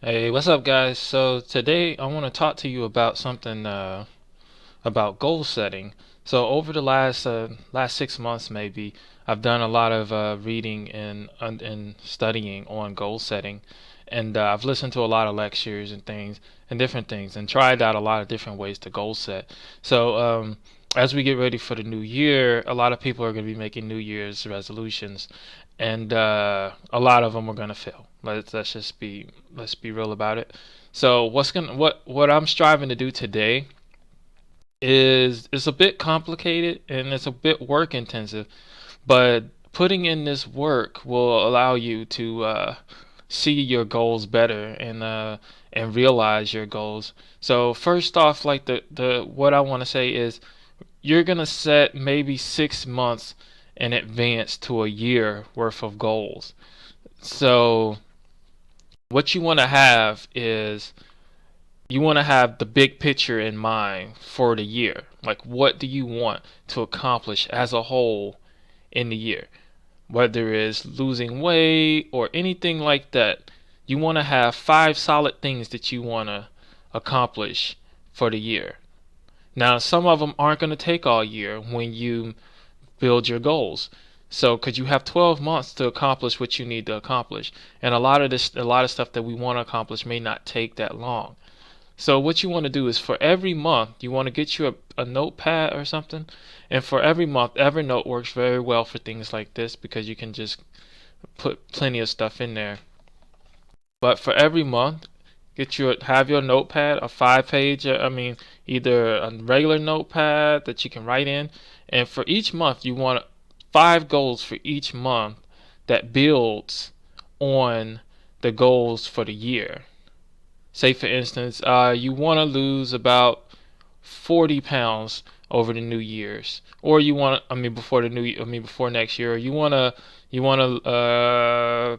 Hey, what's up, guys? So today I want to talk to you about something about goal setting. So over the last 6 months, maybe I've done a lot of reading and studying on goal setting, and I've listened to a lot of lectures and things and different things, and tried out a lot of different ways to goal set. So as we get ready for the new year, a lot of people are going to be making New Year's resolutions, and a lot of them are going to fail. Let's be real about it. So what I'm striving to do today is it's a bit complicated and it's a bit work intensive, but putting in this work will allow you to see your goals better and realize your goals. So first off, like the what I want to say is you're gonna set maybe 6 months in advance to a year worth of goals. So what you want to have is you want to have the big picture in mind for the year. Like, what do you want to accomplish as a whole in the year? Whether it's losing weight or anything like that, you want to have 5 solid things that you want to accomplish for the year. Now, some of them aren't going to take all year when you build your goals. So, because you have 12 months to accomplish what you need to accomplish, and a lot of stuff that we want to accomplish may not take that long. So what you want to do is for every month, you want to get you a notepad or something. And for every month, Evernote works very well for things like this because you can just put plenty of stuff in there. But for every month, have your notepad, a 5 page, either a regular notepad that you can write in. And for each month, you want 5 goals for each month that builds on the goals for the year. Say for instance, you want to lose about 40 pounds over the New Year's, or you want, before next year, or you want to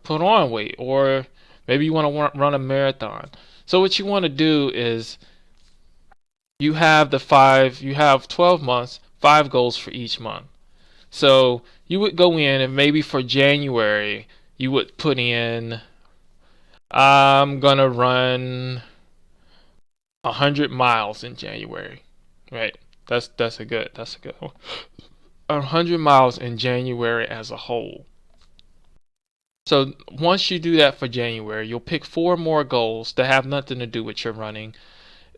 put on weight, or maybe you want to run a marathon. So what you want to do is you have 12 months, 5 goals for each month. So you would go in and maybe for January you would put in, I'm gonna run 100 miles in January, right? That's a good one. 100 miles in January as a whole. So once you do that for January, you'll pick 4 more goals that have nothing to do with your running.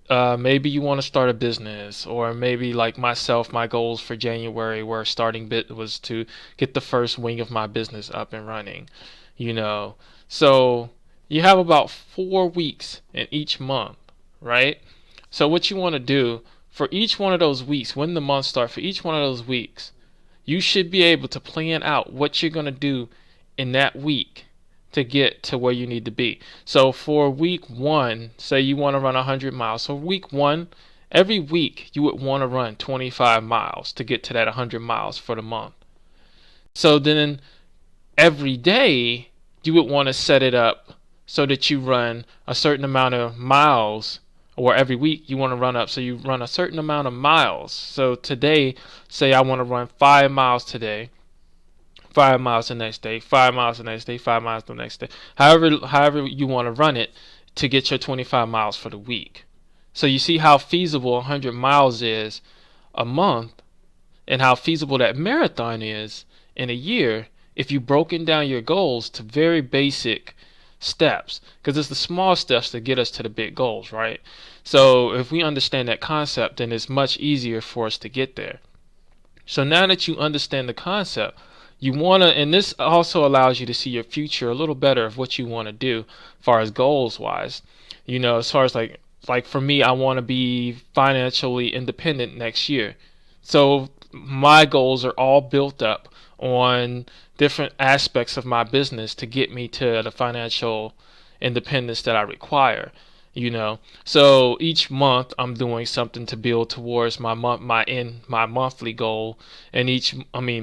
Maybe you want to start a business, or maybe like myself, my goals for January were starting bit was to get the first wing of my business up and running. You know, so you have about 4 weeks in each month, right? So what you want to do for each one of those weeks, when the month starts, for each one of those weeks, you should be able to plan out what you're going to do in that week to get to where you need to be. So for week one, say you want to run 100 miles. So week one, every week you would want to run 25 miles to get to that 100 miles for the month. So then every day you would want to set it up so that you run a certain amount of miles, or every week you want to run up so you run a certain amount of miles. So today, say I want to run 5 miles today, 5 miles the next day, 5 miles the next day, 5 miles the next day. However you want to run it to get your 25 miles for the week. So you see how feasible 100 miles is a month, and how feasible that marathon is in a year if you've broken down your goals to very basic steps, because it's the small steps that get us to the big goals, right? So if we understand that concept, then it's much easier for us to get there. So now that you understand the concept, you want to, and this also allows you to see your future a little better of what you want to do as far as goals wise. As far as like for me, I want to be financially independent next year. So my goals are all built up on different aspects of my business to get me to the financial independence that I require. So each month I'm doing something to build towards my monthly goal, and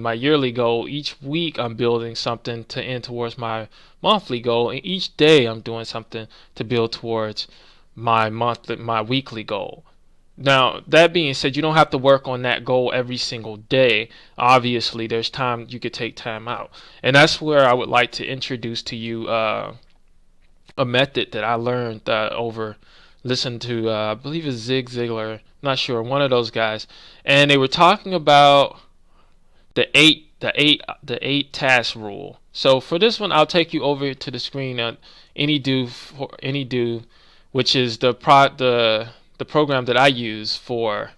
my yearly goal. Each week I'm building something to end towards my monthly goal, and each day I'm doing something to build towards my weekly goal. Now, that being said, you don't have to work on that goal every single day. Obviously, there's time you could take time out. And that's where I would like to introduce to you a method that I learned over listened to I believe it's Zig Ziglar, not sure, one of those guys, and they were talking about the eight task rule. So for this one, I'll take you over to the screen on AnyDo, which is the program that I use for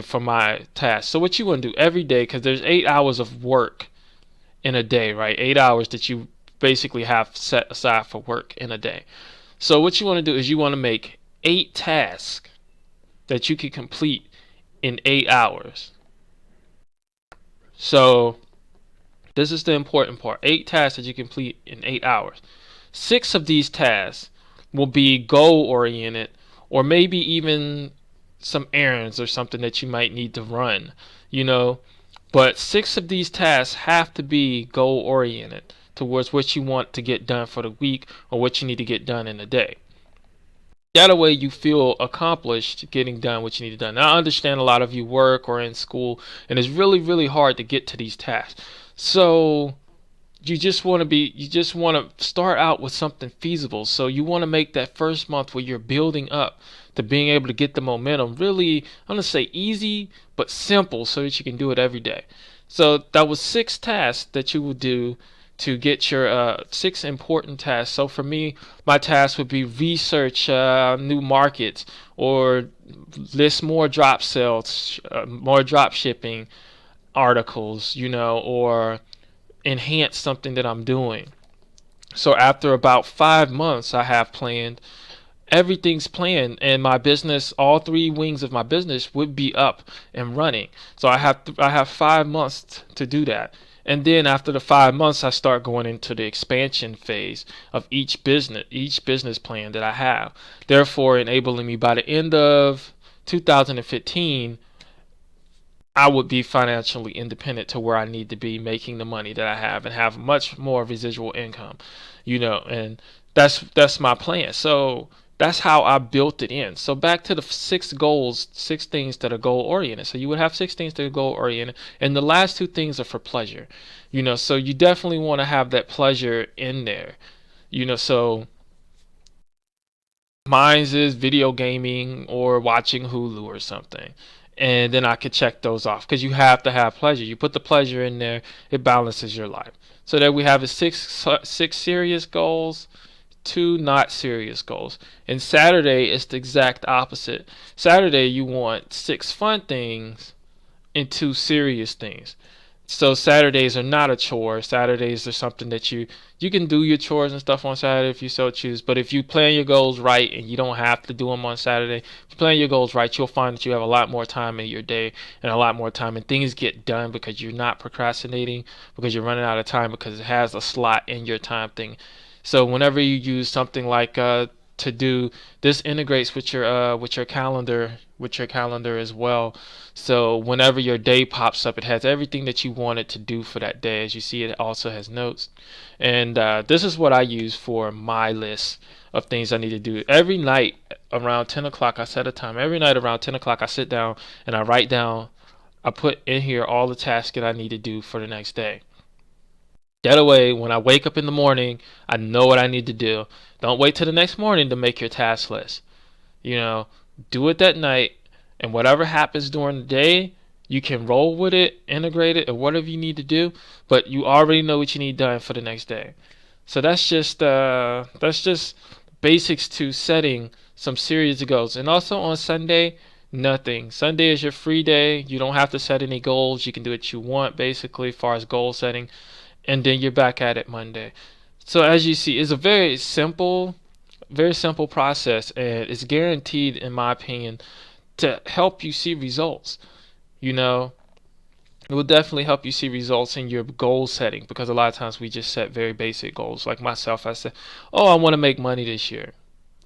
for my task. So what you want to do every day, because there's 8 hours of work in a day, right? 8 hours that you basically have set aside for work in a day. So what you want to do is you want to make 8 tasks that you can complete in 8 hours. So this is the important part. 8 tasks that you complete in 8 hours. 6 of these tasks will be goal oriented, or maybe even some errands or something that you might need to run, you know. But 6 of these tasks have to be goal oriented towards what you want to get done for the week or what you need to get done in a day. That way you feel accomplished getting done what you need to do. Now I understand a lot of you work or in school and it's really, really hard to get to these tasks. So you just want to start out with something feasible. So you want to make that first month where you're building up to being able to get the momentum really, I'm going to say easy but simple, so that you can do it every day. So that was 6 tasks that you would do to get your 6 important tasks. So for me, my task would be research new markets, or list more drop sales, more drop shipping articles, or enhance something that I'm doing. So after about 5 months, I have planned, everything's planned, and my business, all 3 wings of my business would be up and running. So I have 5 months to do that. And then after the 5 months, I start going into the expansion phase of each business plan that I have. Therefore, enabling me by the end of 2015, I would be financially independent to where I need to be, making the money that I have and have much more residual income, and that's my plan. So that's how I built it in. So back to the 6 goals, 6 things that are goal oriented. So you would have 6 things that are goal oriented, and the last 2 things are for pleasure. So you definitely want to have that pleasure in there. So mine's is video gaming or watching Hulu or something. And then I could check those off, because you have to have pleasure. You put the pleasure in there, it balances your life. So that we have six serious goals, 2 not serious goals. And Saturday is the exact opposite. Saturday you want 6 fun things and 2 serious things. So Saturdays are not a chore. Saturdays are something that you can do your chores and stuff on Saturday if you so choose. But if you plan your goals right, and you don't have to do them on Saturday, if you plan your goals right, you'll find that you have a lot more time in your day and a lot more time, and things get done because you're not procrastinating, because you're running out of time, because it has a slot in your time thing. So whenever you use something like to do, this integrates with your calendar as well. So whenever your day pops up, it has everything that you wanted to do for that day. As you see, it also has notes. And this is what I use for my list of things I need to do. Every night around 10 o'clock, I set a time. Every night around 10 o'clock, I sit down and I write down, I put in here all the tasks that I need to do for the next day. That way, when I wake up in the morning, I know what I need to do. Don't wait till the next morning to make your task list. You know, do it that night, and whatever happens during the day, you can roll with it, integrate it, or whatever you need to do. But you already know what you need done for the next day. So that's just basics to setting some serious goals. And also on Sunday, nothing. Sunday is your free day. You don't have to set any goals. You can do what you want, basically, as far as goal setting, and then you're back at it Monday. So as you see, it's a very simple process, and it's guaranteed, in my opinion, to help you see results. You know, it will definitely help you see results in your goal setting, because a lot of times we just set very basic goals. Like myself, I said, "Oh, I want to make money this year,"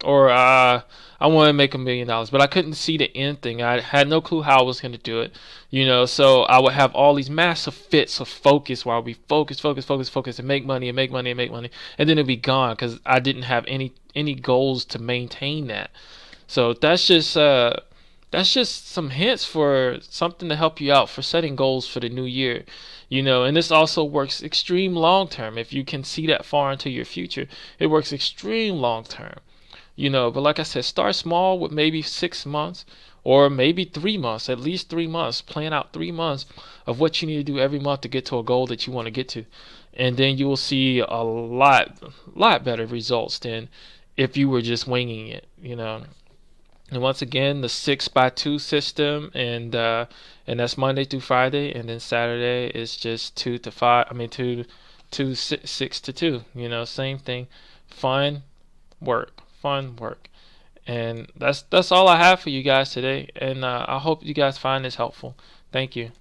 or "I want to make $1 million," but I couldn't see the end thing. I had no clue how I was going to do it. So I would have all these massive fits of focus, where I'll be focus, and make money and make money and make money, and then it'd be gone because I didn't have any goals to maintain that. So that's that's just some hints for something to help you out for setting goals for the new year. And this also works extreme long term. If you can see that far into your future, it works extreme long term. But like I said, start small with maybe 6 months or maybe 3 months, at least 3 months. Plan out 3 months of what you need to do every month to get to a goal that you want to get to. And then you will see a lot better results than if you were just winging it. And once again, the 6x2 system, and that's Monday through Friday, and then Saturday is just 2 to 5. I mean, 6 to 2. Same thing. Fun work. And that's all I have for you guys today. And I hope you guys find this helpful. Thank you.